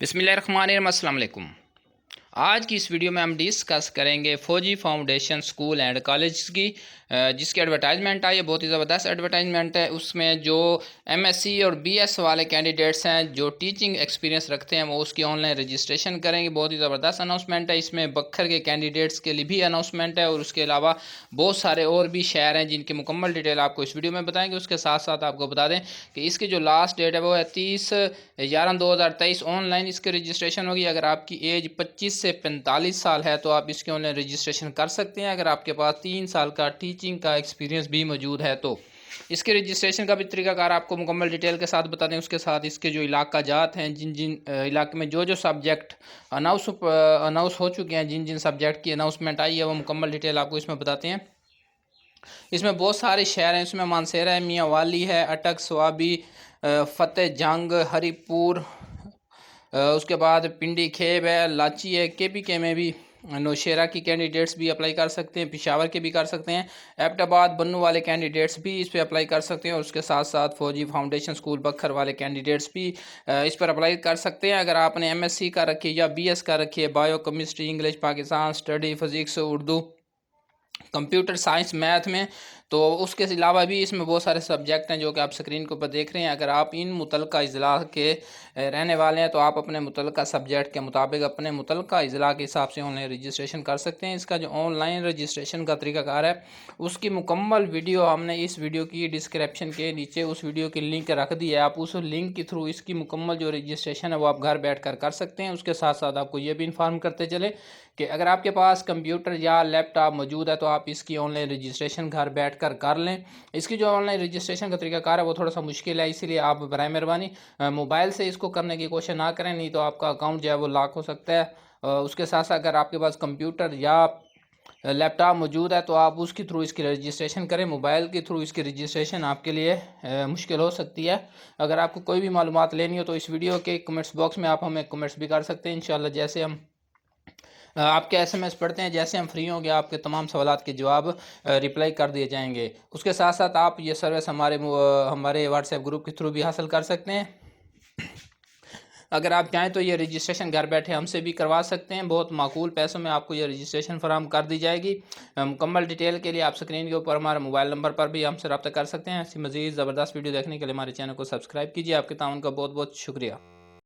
बिस्मिल्लाहिर्रहमानिर्रहीम। अस्सलाम वालेकुम। आज की इस वीडियो में हम डिस्कस करेंगे फौजी फाउंडेशन स्कूल एंड कॉलेज की, जिसकी एडवर्टाइजमेंट आई है। बहुत ही ज़बरदस्त एडवर्टाइजमेंट है। उसमें जो एमएससी और बीएस वाले कैंडिडेट्स हैं जो टीचिंग एक्सपीरियंस रखते हैं वो उसकी ऑनलाइन रजिस्ट्रेशन करेंगे। बहुत ही ज़बरदस्त अनाउंसमेंट है। इसमें बखर के कैंडिडेट्स के लिए भी अनाउंसमेंट है और उसके अलावा बहुत सारे और भी शहर हैं जिनकी मुकम्मल डिटेल आपको इस वीडियो में बताएंगे। उसके साथ साथ आपको बता दें कि इसकी जो लास्ट डेट है वो है 30/11/2023। ऑनलाइन इसकी रजिस्ट्रेशन होगी। अगर आपकी एज 25 से 45 साल है तो आप इसके ऑनलाइन रजिस्ट्रेशन कर सकते हैं। अगर आपके पास 3 साल का टीचिंग का एक्सपीरियंस भी मौजूद है तो इसके रजिस्ट्रेशन का भी तरीकाकार आपको मुकम्मल डिटेल के साथ बता दें। उसके साथ इसके जो इलाका जात हैं, जिन जिन इलाके में जो जो सब्जेक्ट अनाउंस हो चुके हैं, जिन जिन सब्जेक्ट की अनाउंसमेंट आई है वो मुकम्मल डिटेल आपको इसमें बताते हैं। इसमें बहुत सारे शहर हैं। इसमें मानसेरा है, मियाँ वाली है, अटक, स्वाबी, फ़तेह जंग, हरिपुर, उसके बाद पिंडी खेब है, लाची है। के में भी नौशेरा की कैंडिडेट्स भी अप्लाई कर सकते हैं, पेशावर के भी कर सकते हैं, एबटाबाद बन्नू वाले कैंडिडेट्स भी इस पर अप्लाई कर सकते हैं और उसके साथ साथ फौजी फाउंडेशन स्कूल बखर वाले कैंडिडेट्स भी इस पर अप्लाई कर सकते हैं। अगर आपने एमएससी का रखी है या बीएस का रखी है, bio chemistry, English, Pakistan study, physics, Urdu, computer science, math में, तो उसके अलावा भी इसमें बहुत सारे सब्जेक्ट हैं जो कि आप स्क्रीन के ऊपर देख रहे हैं। अगर आप इन मुतलका अजला के रहने वाले हैं तो आप अपने मुतलका सब्जेक्ट के मुताबिक अपने मुतलका अजला के हिसाब से ऑनलाइन रजिस्ट्रेशन कर सकते हैं। इसका जो ऑनलाइन रजिस्ट्रेशन का तरीकाकार है उसकी मुकम्मल वीडियो हमने इस वीडियो की डिस्क्रिप्शन के नीचे उस वीडियो की लिंक रख दी है। आप उस लिंक के थ्रू इसकी मुकम्मल जो रजिस्ट्रेशन है वो आप घर बैठ कर सकते हैं। उसके साथ साथ आपको ये भी इन्फॉर्म करते चले कि अगर आपके पास कंप्यूटर या लैपटॉप मौजूद है तो आप इसकी ऑनलाइन रजिस्ट्रेशन घर बैठकर कर लें। इसकी जो ऑनलाइन रजिस्ट्रेशन का तरीकाकार है वो थोड़ा सा मुश्किल है, इसीलिए आप बराए मेहरबानी मोबाइल से इसको करने की कोशिश ना करें, नहीं तो आपका अकाउंट जो है वो लॉक हो सकता है। उसके साथ साथ अगर आपके पास कंप्यूटर या लैपटॉप मौजूद है तो आप उसके थ्रू इसकी रजिस्ट्रेशन करें। मोबाइल के थ्रू इसकी रजिस्ट्रेशन आपके लिए मुश्किल हो सकती है। अगर आपको कोई भी मालूमात लेनी हो तो इस वीडियो के कमेंट्स बॉक्स में आप हमें कमेंट्स भी कर सकते हैं। इंशाल्लाह जैसे हम आपके एसएमएस पढ़ते हैं, जैसे हम फ्री होंगे आपके तमाम सवालात के जवाब रिप्लाई कर दिए जाएंगे। उसके साथ साथ आप ये सर्विस हमारे व्हाट्सएप ग्रुप के थ्रू भी हासिल कर सकते हैं। अगर आप चाहें तो ये रजिस्ट्रेशन घर बैठे हमसे भी करवा सकते हैं। बहुत माकूल पैसों में आपको ये रजिस्ट्रेशन फराहम कर दी जाएगी। मुकम्मल डिटेल के लिए आप स्क्रीन के ऊपर हमारे मोबाइल नंबर पर भी हमसे रब्ता कर सकते हैं। ऐसी मज़ीद ज़बरदस्त वीडियो देखने के लिए हमारे चैनल को सब्सक्राइब कीजिए। आपके ताउन का बहुत बहुत शुक्रिया।